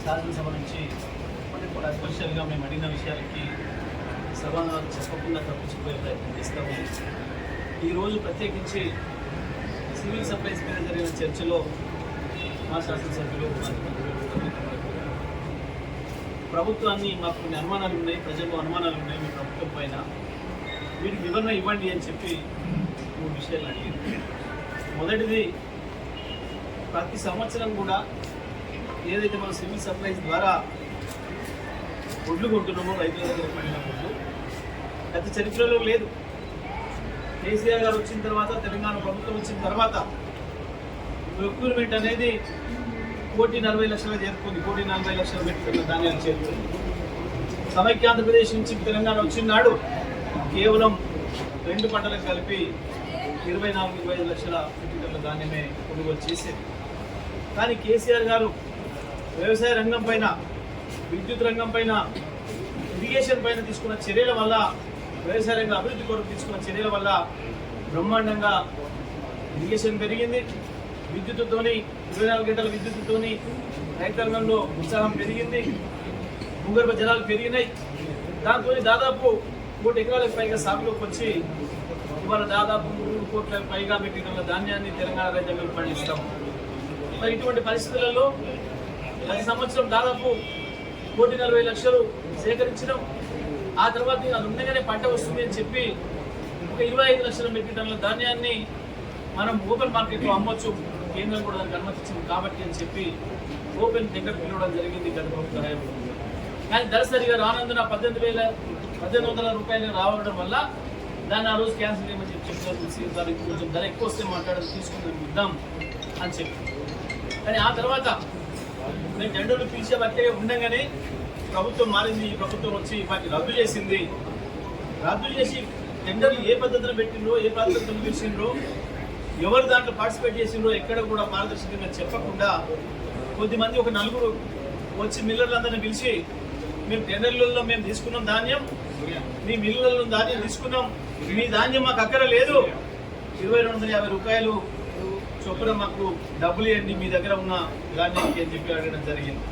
శాసనసభ నుంచి స్పెషల్గా మేము అడిగిన విషయాలకి సమాధానం చెప్పకుండా తప్పించిపోయే ప్రయత్నం చేస్తాము. ఈరోజు ప్రత్యేకించి సివిల్ సప్లైస్ మీద జరిగిన చర్చలో మా శాసనసభ్యులు ప్రభుత్వాన్ని మాకు కొన్ని అనుమానాలు ఉన్నాయి, ప్రజల్లో అనుమానాలు ఉన్నాయి మీ ప్రభుత్వం పైన, వీటికి వివరణ ఇవ్వండి అని చెప్పి 3 విషయాలు అడిగింది. మొదటిది, ప్రతి సంవత్సరం కూడా ఏదైతే మనం సివిల్ సప్లైస్ ద్వారా ఒడ్లు కొంటున్నామో రైతుల దగ్గర పడిన ఒడ్లు గత చరిత్రలో లేదు. కేసీఆర్ గారు వచ్చిన తర్వాత, తెలంగాణ ప్రభుత్వం వచ్చిన తర్వాత ప్రొక్యూర్మెంట్ అనేది 1,40,00,000 చేరుకుంది. 1,40,00,000 మెట్రిక్ ధాన్యాలు చేరుకుంది. సమైక్య ఆంధ్రప్రదేశ్ నుంచి తెలంగాణ వచ్చినాడు కేవలం 2 పంటలకు కలిపి 24-25 లక్షల మెట్రిక్ ధాన్యమే కొనుగోలు చేసేది. కానీ కేసీఆర్ గారు వ్యవసాయ రంగం పైన, విద్యుత్ రంగం పైన, ఇరిగేషన్ పైన తీసుకున్న చర్యల వల్ల, వ్యవసాయ రంగ అభివృద్ధి కొరకు తీసుకున్న చర్యల వల్ల బ్రహ్మాండంగా ఇరిగేషన్ పెరిగింది. విద్యుత్తుతోని 24 గంటల విద్యుత్తుతోని రైతాంగంలో ఉత్సాహం పెరిగింది. భూగర్భ జలాలు పెరిగినాయి. దాంతో దాదాపు 1 ఎకరాలకు పైగా సాగులోకి వచ్చి ఇవాళ దాదాపు 3 కోట్లకు పైగా మెట్రిక్ ధాన్యాన్ని తెలంగాణ రైతాంగం పండిస్తాం. మరి ఇటువంటి పరిస్థితులలో గత సంవత్సరం దాదాపు 1,40,00,000 సేకరించడం, ఆ తర్వాత అది ఉండగానే పంట వస్తుంది అని చెప్పి ఒక 25 లక్షల మెట్రిక్ టన్నుల ధాన్యాన్ని మనం ఓపెన్ మార్కెట్లో అమ్మొచ్చు, కేంద్రం కూడా దానికి అనుమతించింది కాబట్టి అని చెప్పి ఓపెన్ టెండర్ పిలవడం జరిగింది గత ప్రభుత్వ హయాంలో. కానీ ధర సరిగా రానందున 1,800 రూపాయలు రావడం వల్ల దాన్ని ఆ రోజు క్యాన్సిల్ చేయమని చెప్పి దానికి కొంచెం ధర ఎక్కువ వస్తే మాట్లాడడం తీసుకుని ఇద్దాం అని చెప్పి. కానీ ఆ తర్వాత మేము టెండర్లు పిలిచే బట్టే ఉండగానే ప్రభుత్వం మారింది. ఈ ప్రభుత్వం వచ్చి వాటిని రద్దు చేసింది. రద్దు చేసి టెండర్లు ఏ పద్ధతిలో పెట్టిండ్రో, ఏ పద్ధతిలో పిలిచిండ్రో, ఎవరు దాంట్లో పార్టిసిపేట్ చేసిండ్రో ఎక్కడ కూడా పారదర్శకంగా చెప్పకుండా కొద్దిమంది ఒక 4 వచ్చి మిల్లర్లందరినీ పిలిచి, మేము టెండర్లలో మేము తీసుకున్నాం ధాన్యం, మీ మిల్లులలో ధాన్యం తీసుకున్నాం, మీ ధాన్యం మాకు అక్కర లేదు, 2,250 రూపాయలు చొప్పున మాకు డబ్బులు ఇవ్వండి మీ దగ్గర ఉన్న ధాన్యానికి అని చెప్పి అడగడం జరిగింది.